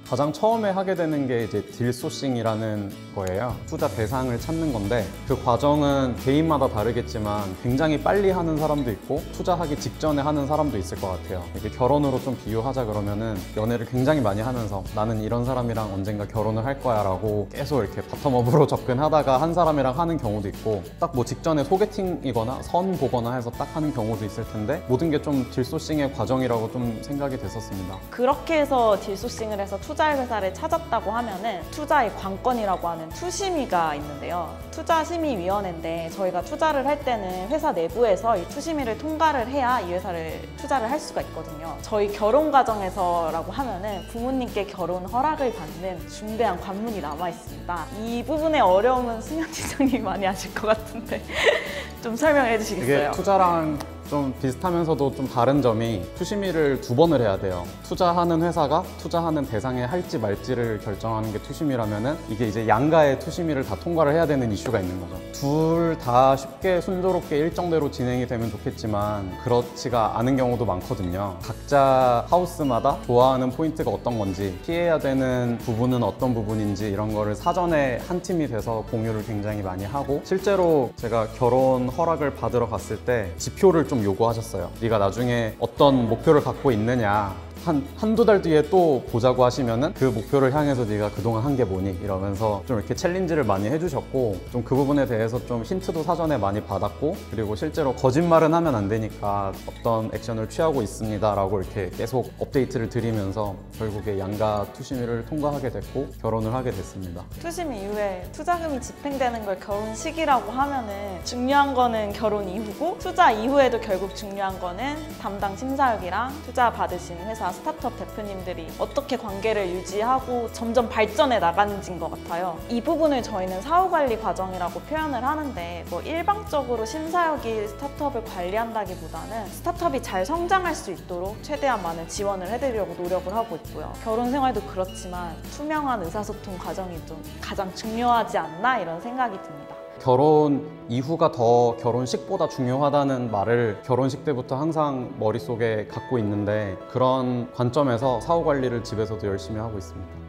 가장 처음에 하게 되는 게 이제 딜 소싱이라는 거예요. 투자 대상을 찾는 건데 그 과정은 개인마다 다르겠지만 굉장히 빨리 하는 사람도 있고 투자하기 직전에 하는 사람도 있을 것 같아요. 이게 결혼으로 좀 비유하자 그러면은 연애를 굉장히 많이 하면서 나는 이런 사람이랑 언젠가 결혼을 할 거야 라고 계속 이렇게 바텀업으로 접근하다가 한 사람이랑 하는 경우도 있고 딱 뭐 직전에 소개팅이거나 선 보거나 해서 딱 하는 경우도 있을 텐데 모든 게 좀 딜소싱의 과정이라고 좀 생각이 됐었습니다. 그렇게 해서 딜소싱을 해서 투자의 회사를 찾았다고 하면은 투자의 관건이라고 하는 투심위가 있는데요. 투자심의위원회인데 저희가 투자를 할 때는 회사 내부에서 이 투심위를 통과를 해야 이 회사를 투자를 할 수가 있거든요. 저희 결혼 과정에서라고 하면은 부모님께 결혼 허락을 받는 중대한 관문이 남아 있습니다. 이 부분의 어려움은 승현 팀장님이 많이 아실 것 같은데 좀 설명해 주시겠어요? 이게 투자랑 좀 비슷하면서도 좀 다른 점이 투심위를 2번을 해야 돼요. 투자하는 회사가 투자하는 대상에 할지 말지를 결정하는 게 투심위라면은 이게 이제 양가의 투심위를 다 통과를 해야 되는 이슈가 있는 거죠. 둘 다 쉽게 순조롭게 일정대로 진행이 되면 좋겠지만 그렇지가 않은 경우도 많거든요. 각자 하우스마다 좋아하는 포인트가 어떤 건지 피해야 되는 부분은 어떤 부분인지 이런 거를 사전에 한 팀이 돼서 공유를 굉장히 많이 하고 실제로 제가 결혼 허락을 받으러 갔을 때 지표를 좀 요구하셨어요. 네가 나중에 어떤 목표를 갖고 있느냐 한두 달 뒤에 또 보자고 하시면은 그 목표를 향해서 네가 그동안 한 게 뭐니? 이러면서 좀 이렇게 챌린지를 많이 해주셨고 좀 그 부분에 대해서 좀 힌트도 사전에 많이 받았고 그리고 실제로 거짓말은 하면 안 되니까 어떤 액션을 취하고 있습니다 라고 이렇게 계속 업데이트를 드리면서 결국에 양가 투심위를 통과하게 됐고 결혼을 하게 됐습니다. 투심 이후에 투자금이 집행되는 걸 결혼식이라고 하면은 중요한 거는 결혼 이후고 투자 이후에도 결국 중요한 거는 담당 심사역이랑 투자 받으시는 회사 스타트업 대표님들이 어떻게 관계를 유지하고 점점 발전해 나가는지인 것 같아요. 이 부분을 저희는 사후관리 과정이라고 표현을 하는데 뭐 일방적으로 심사역이 스타트업을 관리한다기보다는 스타트업이 잘 성장할 수 있도록 최대한 많은 지원을 해드리려고 노력을 하고 있고요. 결혼 생활도 그렇지만 투명한 의사소통 과정이 좀 가장 중요하지 않나 이런 생각이 듭니다. 결혼 이후가 더 결혼식보다 중요하다는 말을 결혼식 때부터 항상 머릿속에 갖고 있는데 그런 관점에서 사후 관리를 집에서도 열심히 하고 있습니다.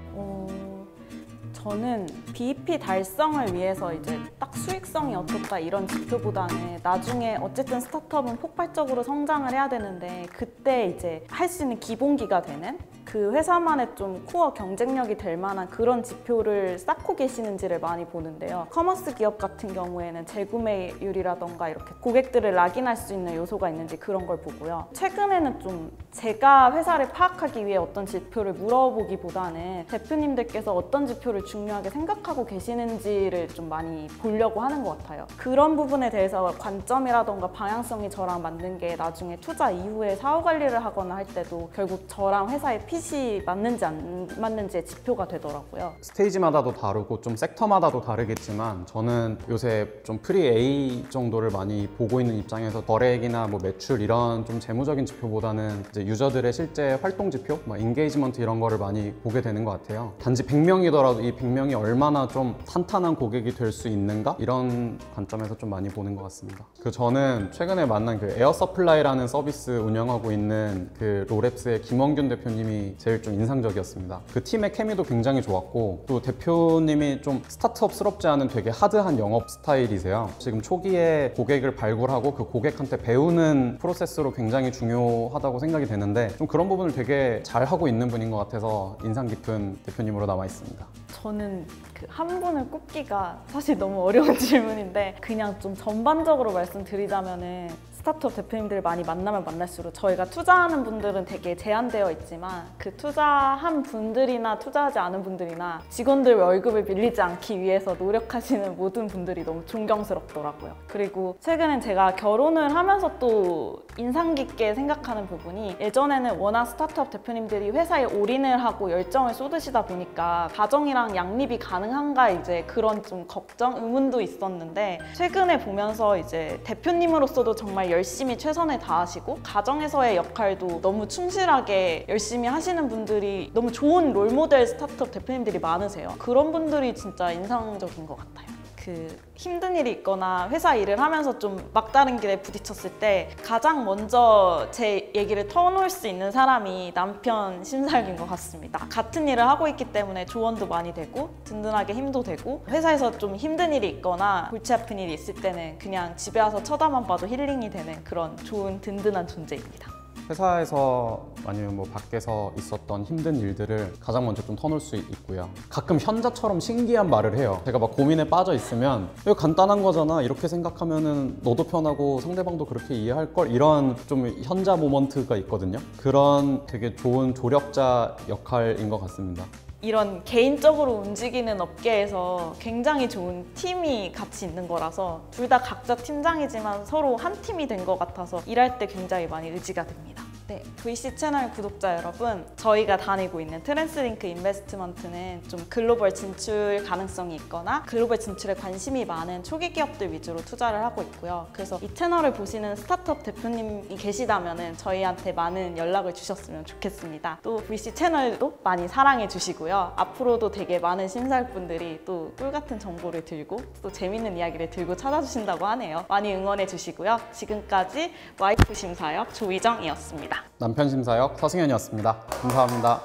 저는 BEP 달성을 위해서 이제 딱 수익성이 어떻다 이런 지표보다는 나중에 어쨌든 스타트업은 폭발적으로 성장을 해야 되는데 그때 이제 할 수 있는 기본기가 되는 그 회사만의 좀 코어 경쟁력이 될 만한 그런 지표를 쌓고 계시는지를 많이 보는데요. 커머스 기업 같은 경우에는 재구매율이라던가 이렇게 고객들을 락인할 수 있는 요소가 있는지 그런 걸 보고요. 최근에는 좀 제가 회사를 파악하기 위해 어떤 지표를 물어보기보다는 대표님들께서 어떤 지표를 중요하게 생각하고 계시는지를 좀 많이 보려고 하는 것 같아요. 그런 부분에 대해서 관점이라던가 방향성이 저랑 맞는 게 나중에 투자 이후에 사후 관리를 하거나 할 때도 결국 저랑 회사의 핏이 맞는지 안 맞는지의 지표가 되더라고요. 스테이지마다도 다르고 좀 섹터마다도 다르겠지만 저는 요새 좀 프리 A 정도를 많이 보고 있는 입장에서 거래액이나 뭐 매출 이런 좀 재무적인 지표보다는 이제 유저들의 실제 활동 지표, 뭐 인게이지먼트 이런 거를 많이 보게 되는 것 같아요. 단지 100명이더라도 이 100명이 얼마나 좀 탄탄한 고객이 될 수 있는가? 이런 관점에서 좀 많이 보는 것 같습니다. 저는 최근에 만난 그 에어 서플라이라는 서비스 운영하고 있는 그 로랩스의 김원균 대표님이 제일 좀 인상적이었습니다. 그 팀의 케미도 굉장히 좋았고 또 대표님이 좀 스타트업스럽지 않은 되게 하드한 영업 스타일이세요. 지금 초기에 고객을 발굴하고 그 고객한테 배우는 프로세스로 굉장히 중요하다고 생각이 되는데 좀 그런 부분을 되게 잘하고 있는 분인 것 같아서 인상 깊은 대표님으로 남아 있습니다. 저는 그 한 분을 꼽기가 사실 너무 어려운 질문인데 그냥 좀 전반적으로 말씀드리자면은 스타트업 대표님들을 많이 만나면 만날수록 저희가 투자하는 분들은 되게 제한되어 있지만 그 투자한 분들이나 투자하지 않은 분들이나 직원들 월급을 밀리지 않기 위해서 노력하시는 모든 분들이 너무 존경스럽더라고요. 그리고 최근엔 제가 결혼을 하면서 또 인상 깊게 생각하는 부분이 예전에는 워낙 스타트업 대표님들이 회사에 올인을 하고 열정을 쏟으시다 보니까 가정이랑 양립이 가능한가 이제 그런 좀 걱정, 의문도 있었는데 최근에 보면서 이제 대표님으로서도 정말 열심히 최선을 다하시고 가정에서의 역할도 너무 충실하게 열심히 하시는 분들이 너무 좋은 롤모델 스타트업 대표님들이 많으세요. 그런 분들이 진짜 인상적인 것 같아요. 그 힘든 일이 있거나 회사 일을 하면서 좀 막다른 길에 부딪혔을 때 가장 먼저 제 얘기를 터놓을 수 있는 사람이 남편 심사역인 것 같습니다. 같은 일을 하고 있기 때문에 조언도 많이 되고 든든하게 힘도 되고 회사에서 좀 힘든 일이 있거나 골치 아픈 일이 있을 때는 그냥 집에 와서 쳐다만 봐도 힐링이 되는 그런 좋은 든든한 존재입니다. 회사에서 아니면 뭐 밖에서 있었던 힘든 일들을 가장 먼저 좀 터놓을 수 있고요. 가끔 현자처럼 신기한 말을 해요. 제가 막 고민에 빠져 있으면 이거 간단한 거잖아, 이렇게 생각하면은 너도 편하고 상대방도 그렇게 이해할 걸, 이런 좀 현자 모먼트가 있거든요. 그런 되게 좋은 조력자 역할인 것 같습니다. 이런 개인적으로 움직이는 업계에서 굉장히 좋은 팀이 같이 있는 거라서 둘 다 각자 팀장이지만 서로 한 팀이 된 것 같아서 일할 때 굉장히 많이 의지가 됩니다. 네, VC 채널 구독자 여러분, 저희가 다니고 있는 트랜스링크 인베스트먼트는 좀 글로벌 진출 가능성이 있거나 글로벌 진출에 관심이 많은 초기 기업들 위주로 투자를 하고 있고요. 그래서 이 채널을 보시는 스타트업 대표님이 계시다면 저희한테 많은 연락을 주셨으면 좋겠습니다. 또 VC 채널도 많이 사랑해 주시고요. 앞으로도 되게 많은 심사위원분들이 또 꿀같은 정보를 들고 또 재밌는 이야기를 들고 찾아주신다고 하네요. 많이 응원해 주시고요. 지금까지 와이프 심사역 조희정이었습니다. 남편 심사역 서승현이었습니다. 감사합니다.